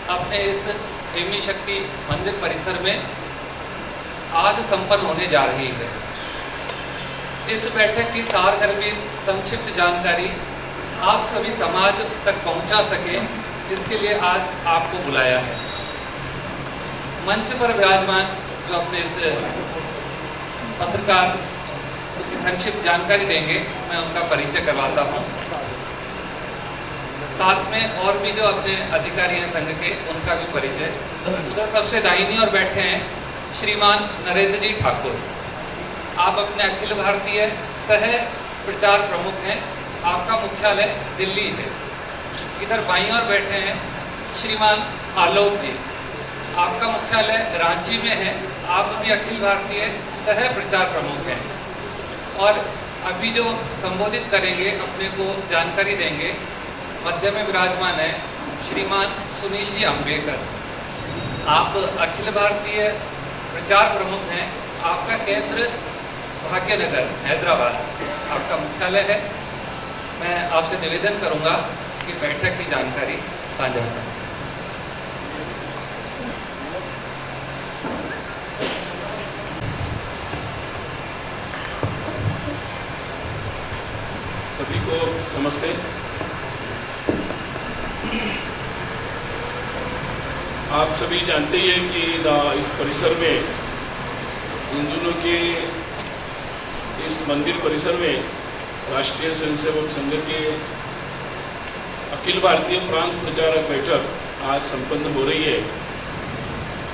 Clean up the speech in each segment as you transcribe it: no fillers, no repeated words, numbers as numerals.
अपने इस हेमी शक्ति मंदिर परिसर में आज संपन्न होने जा रही है। इस बैठक की सारगर्भी संक्षिप्त जानकारी आप सभी समाज तक पहुंचा सके, इसके लिए आज आपको बुलाया है। मंच पर विराजमान जो अपने इस पत्रकार की संक्षिप्त जानकारी देंगे, मैं उनका परिचय करवाता हूं। साथ में और भी जो अपने अधिकारी हैं संघ के, उनका भी परिचय। उधर सबसे दाहिनी ओर बैठे हैं श्रीमान नरेंद्र जी ठाकुर। आप अपने अखिल भारतीय सह प्रचार प्रमुख हैं। आपका मुख्यालय दिल्ली है। इधर बाईं ओर बैठे हैं श्रीमान आलोक जी। आपका मुख्यालय रांची में है। आप भी अखिल भारतीय सह प्रचार प्रमुख हैं। और अभी जो संबोधित करेंगे, अपने को जानकारी देंगे, मध्य में विराजमान है श्रीमान सुनील जी अंबेकर। आप अखिल भारतीय प्रचार प्रमुख हैं। आपका केंद्र भाग्यनगर हैदराबाद आपका मुख्यालय है। मैं आपसे निवेदन करूंगा कि बैठक की जानकारी साझा करें। सभी को नमस्ते। आप सभी जानते ही हैं कि इस परिसर में, इन दिनों के इस मंदिर परिसर में राष्ट्रीय स्वयंसेवक संघ के अखिल भारतीय प्रांत प्रचारक बैठक आज संपन्न हो रही है।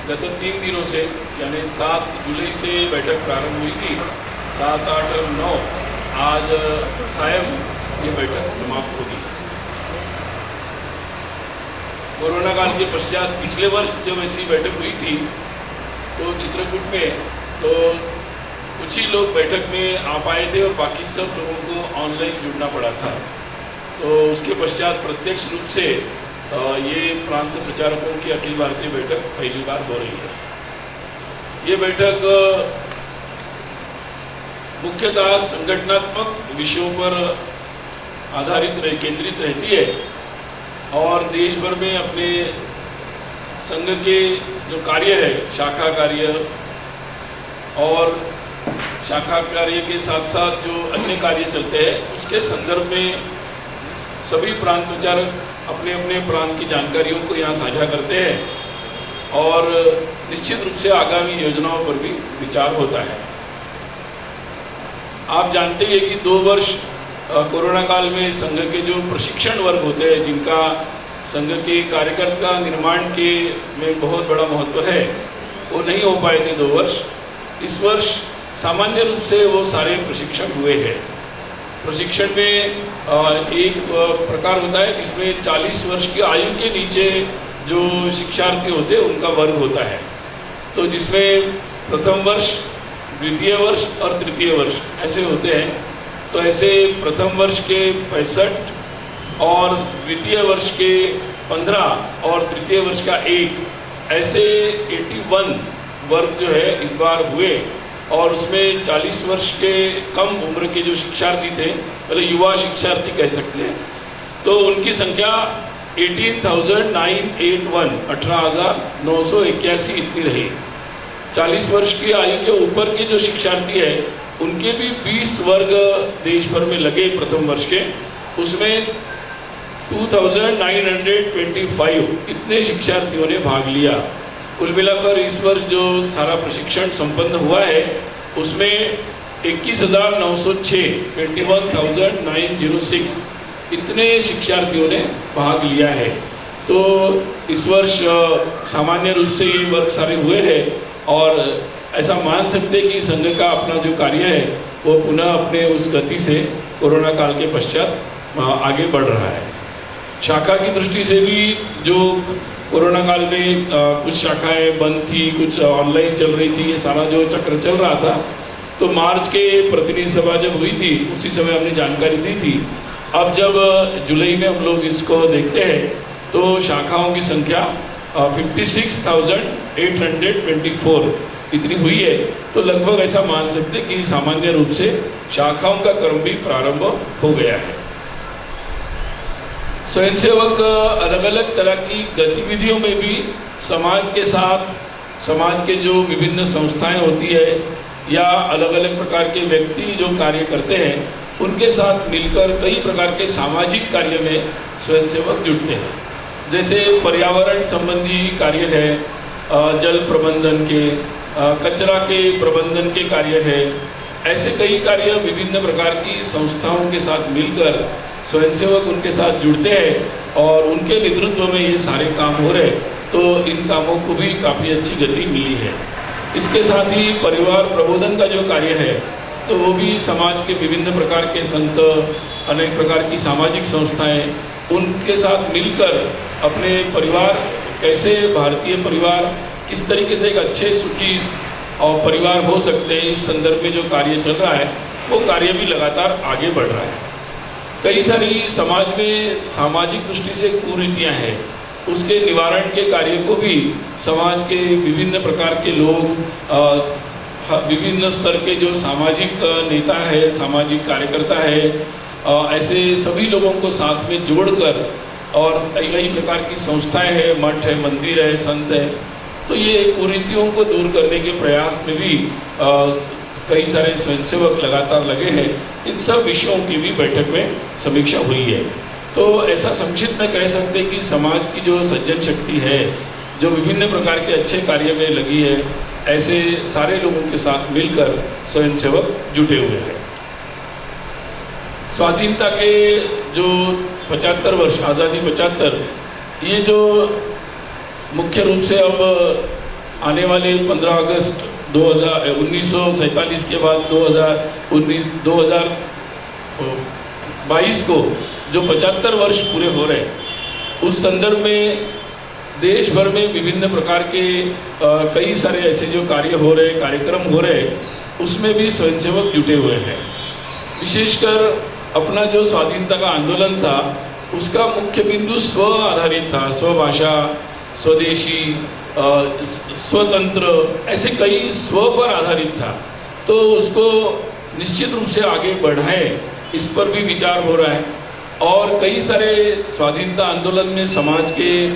गत 3 दिनों से यानी 7 जुलाई से बैठक प्रारंभ हुई थी। 7, 8 और 9 आज सायं ये बैठक समाप्त होगी। कोरोना काल के पश्चात पिछले वर्ष जब ऐसी बैठक हुई थी तो चित्रकूट में, तो कुछ ही लोग बैठक में आ पाए थे और बाकी सब लोगों को ऑनलाइन जुड़ना पड़ा था। तो उसके पश्चात प्रत्यक्ष रूप से ये प्रांत प्रचारकों की अखिल भारतीय बैठक पहली बार हो रही है। ये बैठक मुख्यतः संगठनात्मक विषयों पर आधारित केंद्रित रहती है और देश भर में अपने संघ के जो कार्य है, शाखा कार्य और शाखा कार्य के साथ साथ जो अन्य कार्य चलते हैं, उसके संदर्भ में सभी प्रांत प्रचारक अपने अपने प्रांत की जानकारियों को यहाँ साझा करते हैं और निश्चित रूप से आगामी योजनाओं पर भी विचार होता है। आप जानते हैं कि 2 वर्ष कोरोना काल में संघ के जो प्रशिक्षण वर्ग होते हैं, जिनका संघ के कार्यकर्ता निर्माण के में बहुत बड़ा महत्व है, वो नहीं हो पाए थे 2 वर्ष। इस वर्ष सामान्य रूप से वो सारे प्रशिक्षण हुए हैं। प्रशिक्षण में एक प्रकार होता है जिसमें 40 वर्ष की आयु के नीचे जो शिक्षार्थी होते हैं उनका वर्ग होता है। तो जिसमें प्रथम वर्ष, द्वितीय वर्ष और तृतीय वर्ष ऐसे होते हैं। तो ऐसे प्रथम वर्ष के 65 और द्वितीय वर्ष के 15 और तृतीय वर्ष का 1, ऐसे 81 वर्ग जो है इस बार हुए और उसमें 40 वर्ष के कम उम्र के जो शिक्षार्थी थे, मतलब युवा शिक्षार्थी कह सकते हैं, तो उनकी संख्या 18,981 18,981 इतनी रही। 40 वर्ष की आयु के ऊपर के जो शिक्षार्थी है उनके भी 20 वर्ग देश भर में लगे प्रथम वर्ष के। उसमें 2,925 इतने शिक्षार्थियों ने भाग लिया। कुल मिलाकर इस वर्ष जो सारा प्रशिक्षण संपन्न हुआ है उसमें 21,906 21,906 इतने शिक्षार्थियों ने भाग लिया है। तो इस वर्ष सामान्य रूप से ये वर्ग सारे हुए हैं और ऐसा मान सकते हैं कि संघ का अपना जो कार्य है वो पुनः अपने उस गति से कोरोना काल के पश्चात आगे बढ़ रहा है। शाखा की दृष्टि से भी जो कोरोना काल में कुछ शाखाएं बंद थी, कुछ ऑनलाइन चल रही थी, ये सारा जो चक्र चल रहा था, तो मार्च के प्रतिनिधि सभा जब हुई थी उसी समय हमने जानकारी दी थी। अब जब जुलाई में हम लोग इसको देखते हैं तो शाखाओं की संख्या 56,824 इतनी हुई है। तो लगभग ऐसा मान सकते कि सामान्य रूप से शाखाओं का क्रम भी प्रारंभ हो गया है। स्वयंसेवक अलग अलग तरह की गतिविधियों में भी समाज के साथ, समाज के जो विभिन्न संस्थाएं होती है या अलग अलग प्रकार के व्यक्ति जो कार्य करते हैं उनके साथ मिलकर कई प्रकार के सामाजिक कार्य में स्वयंसेवक जुटते हैं। जैसे पर्यावरण संबंधी कार्य है, जल प्रबंधन के, कचरा के प्रबंधन के कार्य है, ऐसे कई कार्य विभिन्न प्रकार की संस्थाओं के साथ मिलकर स्वयंसेवक उनके साथ जुड़ते हैं और उनके नेतृत्व में ये सारे काम हो रहे, तो इन कामों को भी काफ़ी अच्छी गति मिली है। इसके साथ ही परिवार प्रबोधन का जो कार्य है तो वो भी समाज के विभिन्न प्रकार के संत, अनेक प्रकार की सामाजिक संस्थाएं उनके साथ मिलकर अपने परिवार, कैसे भारतीय परिवार किस तरीके से एक अच्छे सुखी और परिवार हो सकते हैं, इस संदर्भ में जो कार्य चल रहा है वो कार्य भी लगातार आगे बढ़ रहा है। कई सारी समाज में सामाजिक दृष्टि से कुरीतियाँ हैं, उसके निवारण के कार्य को भी समाज के विभिन्न प्रकार के लोग, विभिन्न स्तर के जो सामाजिक नेता है, सामाजिक कार्यकर्ता है, ऐसे सभी लोगों को साथ में जोड़कर और कई प्रकार की संस्थाएं हैं, मठ है, मंदिर है, संत है, तो ये कुरीतियों को दूर करने के प्रयास में भी कई सारे स्वयंसेवक लगातार लगे हैं। इन सब विषयों की भी बैठक में समीक्षा हुई है। तो ऐसा संक्षिप्त में कह सकते हैं कि समाज की जो सज्जन शक्ति है, जो विभिन्न प्रकार के अच्छे कार्य में लगी है, ऐसे सारे लोगों के साथ मिलकर स्वयंसेवक जुटे हुए हैं। स्वाधीनता के जो 75 वर्ष, आज़ादी 75, ये जो मुख्य रूप से अब आने वाले 15 अगस्त 1947 के बाद 2022 को जो 75 वर्ष पूरे हो रहे हैं, उस संदर्भ में देश भर में विभिन्न प्रकार के कई सारे ऐसे जो कार्य हो रहे, कार्यक्रम हो रहे, उसमें भी स्वयंसेवक जुटे हुए हैं। विशेषकर अपना जो स्वाधीनता का आंदोलन था उसका मुख्य बिंदु स्व आधारित था, स्वभाषा, स्वदेशी, स्वतंत्र, ऐसे कई स्व पर आधारित था। तो उसको निश्चित रूप से आगे बढ़ाएं, इस पर भी विचार हो रहा है। और कई सारे स्वाधीनता आंदोलन में समाज के,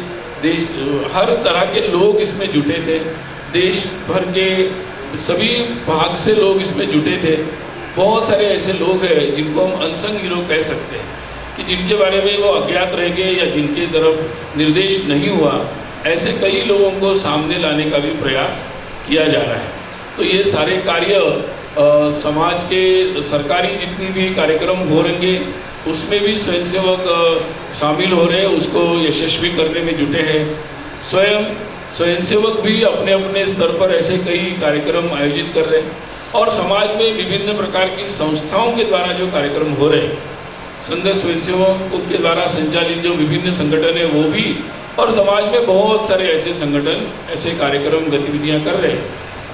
देश, हर तरह के लोग इसमें जुटे थे, देश भर के सभी भाग से लोग इसमें जुटे थे। बहुत सारे ऐसे लोग हैं जिनको हम अनसंग हीरो कह सकते हैं, कि जिनके बारे में वो अज्ञात रह गए या जिनके तरफ निर्देश नहीं हुआ, ऐसे कई लोगों को सामने लाने का भी प्रयास किया जा रहा है। तो ये सारे कार्य समाज के सरकारी जितनी भी कार्यक्रम हो रहेंगे उसमें भी स्वयंसेवक शामिल हो रहे हैं, उसको यशस्वी करने में जुटे हैं। स्वयंसेवक भी अपने अपने स्तर पर ऐसे कई कार्यक्रम आयोजित कर रहे हैं और समाज में विभिन्न प्रकार की संस्थाओं के द्वारा जो कार्यक्रम हो रहे हैं, संघ स्वयंसेवकों के द्वारा संचालित जो विभिन्न संगठन है वो भी, और समाज में बहुत सारे ऐसे संगठन, ऐसे कार्यक्रम, गतिविधियां कर रहे हैं।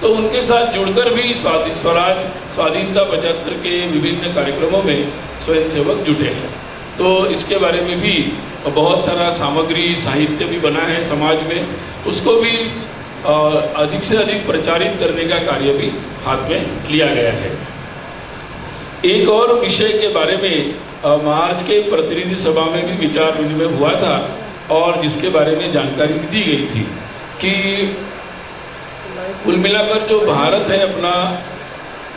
तो उनके साथ जुड़कर भी स्वाधीनता 75 के विभिन्न कार्यक्रमों में स्वयंसेवक जुटे हैं। तो इसके बारे में भी बहुत सारा सामग्री, साहित्य भी बना है समाज में, उसको भी अधिक से अधिक प्रचारित करने का कार्य भी हाथ में लिया गया है। एक और विषय के बारे में मार्च के प्रतिनिधि सभा में भी विचार विनिमय हुआ था और जिसके बारे में जानकारी भी दी गई थी कि कुल मिलाकर जो भारत है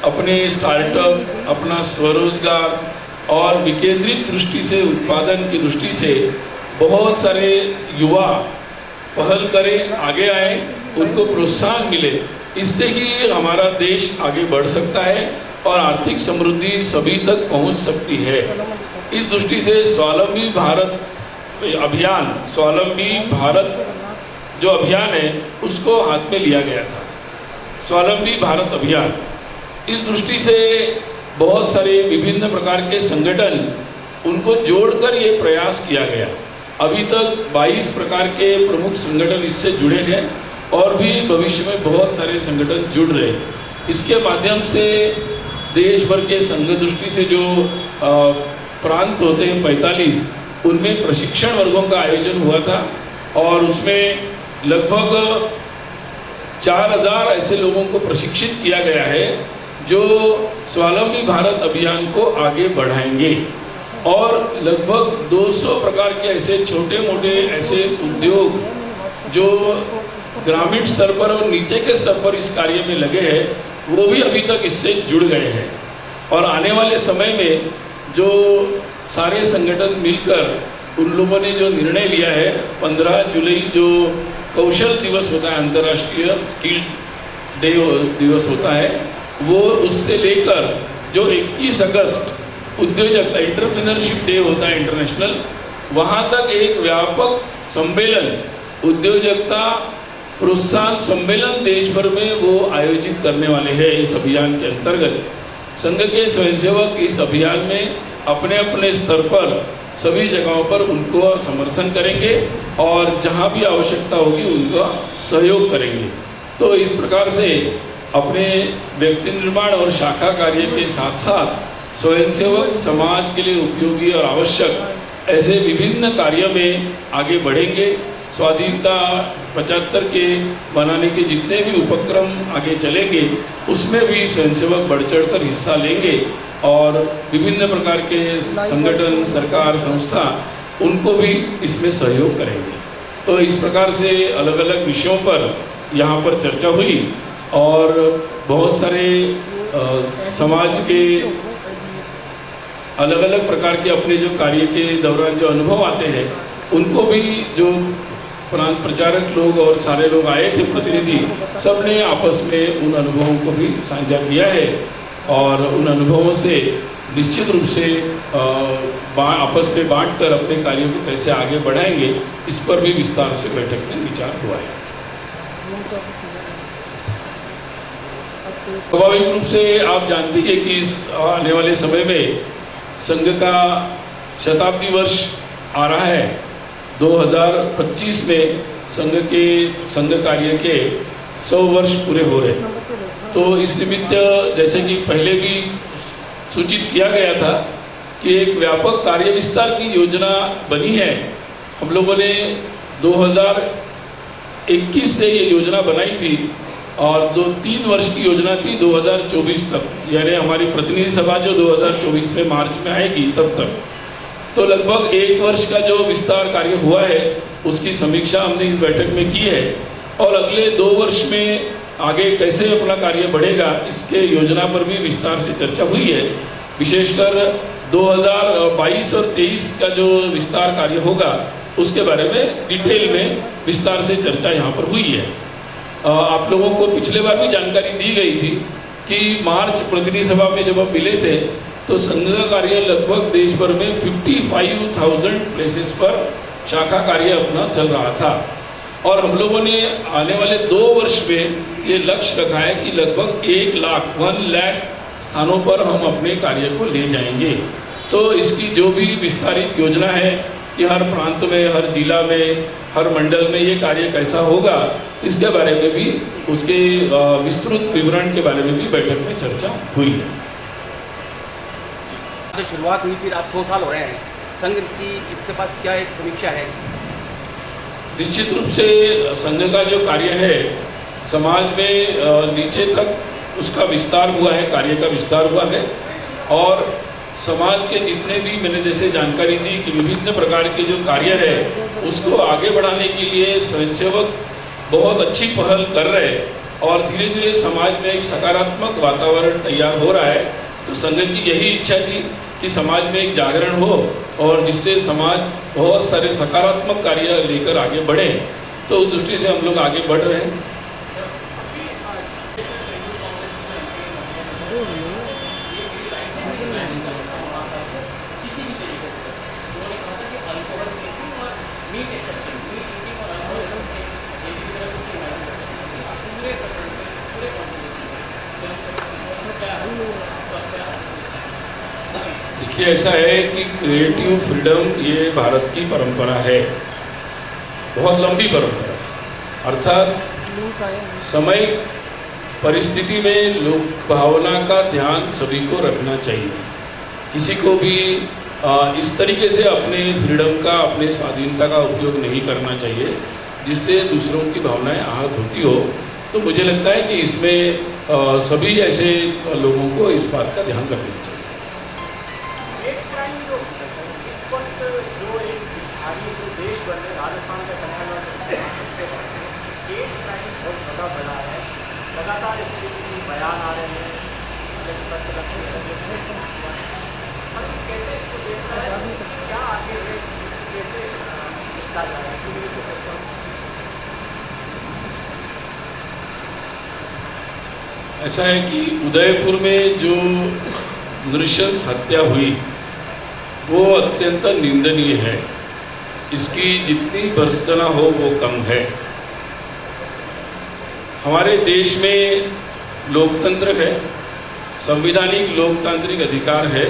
अपने स्टार्टअप, अपना स्वरोजगार और विकेंद्रित दृष्टि से, उत्पादन की दृष्टि से बहुत सारे युवा पहल करें, आगे आए, उनको प्रोत्साहन मिले, इससे ही हमारा देश आगे बढ़ सकता है और आर्थिक समृद्धि सभी तक पहुंच सकती है। इस दृष्टि से स्वावलंबी भारत अभियान, स्वावलंबी भारत जो अभियान है उसको हाथ में लिया गया था। स्वावलंबी भारत अभियान, इस दृष्टि से बहुत सारे विभिन्न प्रकार के संगठन, उनको जोड़कर ये प्रयास किया गया। अभी तक 22 प्रकार के प्रमुख संगठन इससे जुड़े हैं और भी भविष्य में बहुत सारे संगठन जुड़ रहे हैं। इसके माध्यम से देश भर के संघ दृष्टि से जो प्रांत होते हैं 45, उनमें प्रशिक्षण वर्गों का आयोजन हुआ था और उसमें लगभग 4000 ऐसे लोगों को प्रशिक्षित किया गया है जो स्वावलंबी भारत अभियान को आगे बढ़ाएंगे। और लगभग 200 प्रकार के ऐसे छोटे मोटे ऐसे उद्योग जो ग्रामीण स्तर पर और नीचे के स्तर पर इस कार्य में लगे हैं, वो भी अभी तक इससे जुड़ गए हैं। और आने वाले समय में जो सारे संगठन मिलकर उन लोगों ने जो निर्णय लिया है, 15 जुलाई जो कौशल दिवस होता है, अंतर्राष्ट्रीय स्किल डे दिवस होता है, वो उससे लेकर जो 21 अगस्त उद्योजकता एंटरप्रेन्योरशिप डे होता है इंटरनेशनल, वहाँ तक एक व्यापक सम्मेलन, उद्योजकता प्रोत्साहन सम्मेलन देश भर में वो आयोजित करने वाले हैं। इस अभियान के अंतर्गत संघ के स्वयंसेवक इस अभियान में अपने अपने स्तर पर सभी जगहों पर उनको समर्थन करेंगे और जहाँ भी आवश्यकता होगी उनका सहयोग करेंगे। तो इस प्रकार से अपने व्यक्ति निर्माण और शाखा कार्य के साथ साथ स्वयंसेवक समाज के लिए उपयोगी और आवश्यक ऐसे विभिन्न कार्यों में आगे बढ़ेंगे। स्वाधीनता 75 के बनाने के जितने भी उपक्रम आगे चलेंगे, उसमें भी स्वयंसेवक बढ़ चढ़कर हिस्सा लेंगे और विभिन्न प्रकार के संगठन, सरकार, संस्था उनको भी इसमें सहयोग करेंगे। तो इस प्रकार से अलग अलग विषयों पर यहाँ पर चर्चा हुई और बहुत सारे समाज के अलग अलग प्रकार के अपने जो कार्य के दौरान जो अनुभव आते हैं, उनको भी जो प्रांत प्रचारक लोग और सारे लोग आए थे प्रतिनिधि, सब ने आपस में उन अनुभवों को भी साझा किया है और उन अनुभवों से निश्चित रूप से आपस में बांटकर अपने कार्यों को कैसे आगे बढ़ाएंगे, इस पर भी विस्तार से बैठक में विचार हुआ है। स्वाभाविक रूप से आप जानती है कि आने वाले समय में संघ का शताब्दी वर्ष आ रहा है। 2025 में संघ कार्य के 100 वर्ष पूरे हो रहे। तो इस निमित्त जैसे कि पहले भी सूचित किया गया था कि एक व्यापक कार्य विस्तार की योजना बनी है। हम लोगों ने 2021 से ये योजना बनाई थी और 3 वर्ष की योजना थी 2024 तक, यानी हमारी प्रतिनिधि सभा जो 2024 में मार्च में आएगी तब तक। तो लगभग 1 वर्ष का जो विस्तार कार्य हुआ है उसकी समीक्षा हमने इस बैठक में की है और अगले 2 वर्ष में आगे कैसे अपना कार्य बढ़ेगा इसके योजना पर भी विस्तार से चर्चा हुई है। विशेषकर 2022 और 23 का जो विस्तार कार्य होगा उसके बारे में डिटेल में विस्तार से चर्चा यहाँ पर हुई है। आप लोगों को पिछले बार भी जानकारी दी गई थी कि मार्च प्रतिनिधि सभा में जब हम मिले थे तो संघ का कार्य लगभग देश भर में 55,000 प्लेसेस पर शाखा कार्य अपना चल रहा था और हम लोगों ने आने वाले 2 वर्ष में ये लक्ष्य रखा है कि लगभग 1 लाख स्थानों पर हम अपने कार्य को ले जाएंगे। तो इसकी जो भी विस्तारित योजना है कि हर प्रांत में, हर जिला में, हर मंडल में ये कार्य कैसा होगा, इसके बारे में भी, उसके विस्तृत विवरण के बारे में भी बैठक में चर्चा हुई है। से शुरुआत हुई थी, आप 100 साल हो रहे हैं संघ की, इसके पास क्या एक समीक्षा है? निश्चित रूप से संघ का जो कार्य है समाज में नीचे तक उसका विस्तार हुआ है, कार्य का विस्तार हुआ है और समाज के जितने भी मैंने जैसे जानकारी दी कि विभिन्न प्रकार के जो कार्य है उसको आगे बढ़ाने के लिए स्वयंसेवक बहुत अच्छी पहल कर रहे हैं और धीरे धीरे समाज में एक सकारात्मक वातावरण तैयार हो रहा है। तो संघ की यही इच्छा थी कि समाज में एक जागरण हो और जिससे समाज बहुत सारे सकारात्मक कार्य लेकर आगे बढ़े। तो उस दृष्टि से हम लोग आगे बढ़ रहे हैं। देखिए, ऐसा है कि क्रिएटिव फ्रीडम ये भारत की परंपरा है, बहुत लंबी परंपरा। अर्थात समय परिस्थिति में लोक भावना का ध्यान सभी को रखना चाहिए। किसी को भी इस तरीके से अपने फ्रीडम का, अपने स्वाधीनता का उपयोग नहीं करना चाहिए जिससे दूसरों की भावनाएं आहत होती हो। तो मुझे लगता है कि इसमें सभी ऐसे लोगों को इस बात का ध्यान रखना चाहिए। ऐसा है कि उदयपुर में जो नृशंस हत्या हुई वो अत्यंत निंदनीय है। इसकी जितनी भर्त्सना हो वो कम है। हमारे देश में लोकतंत्र है, संवैधानिक लोकतांत्रिक अधिकार है।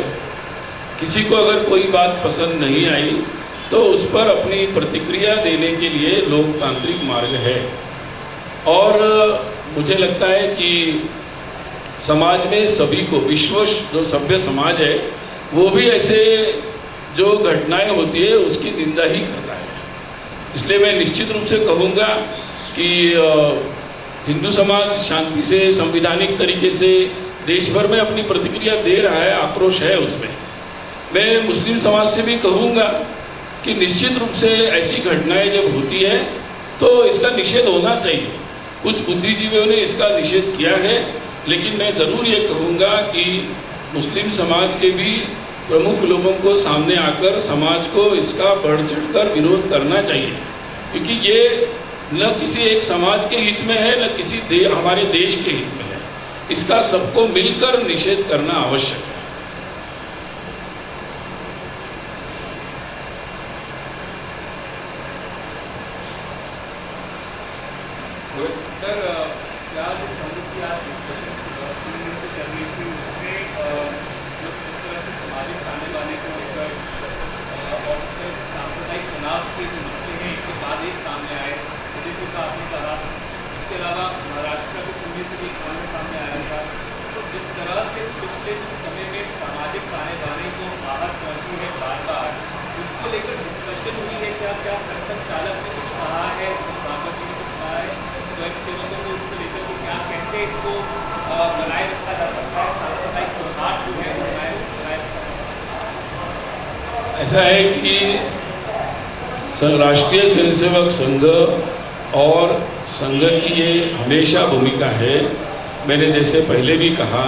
किसी को अगर कोई बात पसंद नहीं आई तो उस पर अपनी प्रतिक्रिया देने के लिए लोकतांत्रिक मार्ग है। और मुझे लगता है कि समाज में सभी को, विश्व जो सभ्य समाज है वो भी ऐसे जो घटनाएं होती है उसकी निंदा ही करता है। इसलिए मैं निश्चित रूप से कहूँगा कि हिंदू समाज शांति से, संवैधानिक तरीके से देश भर में अपनी प्रतिक्रिया दे रहा है, आक्रोश है उसमें। मैं मुस्लिम समाज से भी कहूँगा कि निश्चित रूप से ऐसी घटनाएं जब होती है तो इसका निषेध होना चाहिए। कुछ बुद्धिजीवियों ने इसका निषेध किया है, लेकिन मैं ज़रूर ये कहूँगा कि मुस्लिम समाज के भी प्रमुख लोगों को सामने आकर समाज को इसका बढ़ चढ़कर विरोध करना चाहिए, क्योंकि ये न किसी एक समाज के हित में है, न किसी हमारे देश के हित में है। इसका सबको मिलकर निषेध करना आवश्यक है। सर, क्या जो संघ की आज डिस्कशन से चल रही थी उसमें जो इस तरह से सामाजिक ताने बाने को लेकर और उसके सांप्रदायिक तनाव के जो मसले हैं एक के बाद एक सामने आए, बीजेपी का आपने कहा, इसके अलावा महाराष्ट्र का भी पुणे से भी मामला सामने आया था। तो जिस तरह से पिछले कुछ समय में सामाजिक ताने बाने को बाहर पहुँची है बार बार, उसको लेकर डिस्कशन हुई है। क्या क्या संसद चालक ने कुछ कहा है, बाबा जी ने कुछ कहा है, स्वयं सेवकों को इसको लेकर कि क्या कैसे इसको बनाए रखा जा सकता है, सांप्रदायिक सौहार्द जो है बनाए रखा जा सकता है? ऐसा है कि राष्ट्रीय स्वयंसेवक संघ और संघ की ये हमेशा भूमिका है। मैंने जैसे पहले भी कहा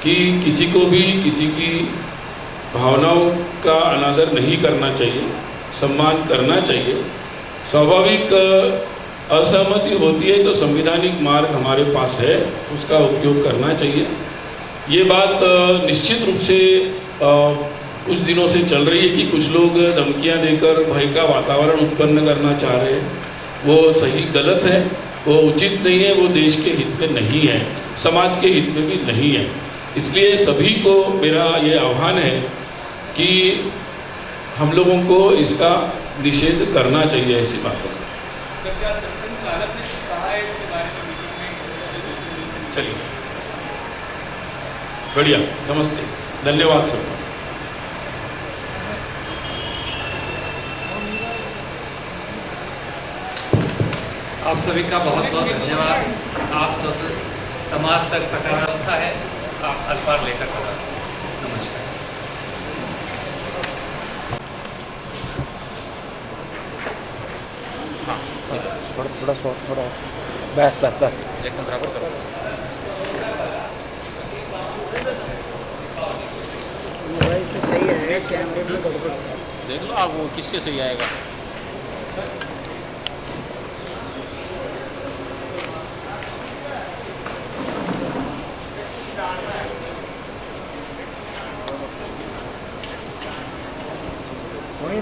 कि किसी को भी किसी की भावनाओं का अनादर नहीं करना चाहिए, सम्मान करना चाहिए। स्वाभाविक असहमति होती है तो संवैधानिक मार्ग हमारे पास है, उसका उपयोग करना चाहिए। ये बात निश्चित रूप से कुछ दिनों से चल रही है कि कुछ लोग धमकियां देकर भय का वातावरण उत्पन्न करना चाह रहे हैं। वो सही गलत है, वो उचित नहीं है, वो देश के हित में नहीं है, समाज के हित में भी नहीं है। इसलिए सभी को मेरा ये आह्वान है कि हम लोगों को इसका निषेध करना चाहिए ऐसी बातों का। चलिए, बढ़िया, नमस्ते, धन्यवाद सबको। आप सभी का बहुत बहुत धन्यवाद। आप सब समाज तक सकारात्मकता है, आप अल्पार लेकर खड़ा। नमस्कार। थोड़ा थोड़ा बस बस बस एकदम बराबर करो। मोबाइल से सही है, कैमरे में गड़बड़ है। देख लो आप, वो किससे सही आएगा। वहीं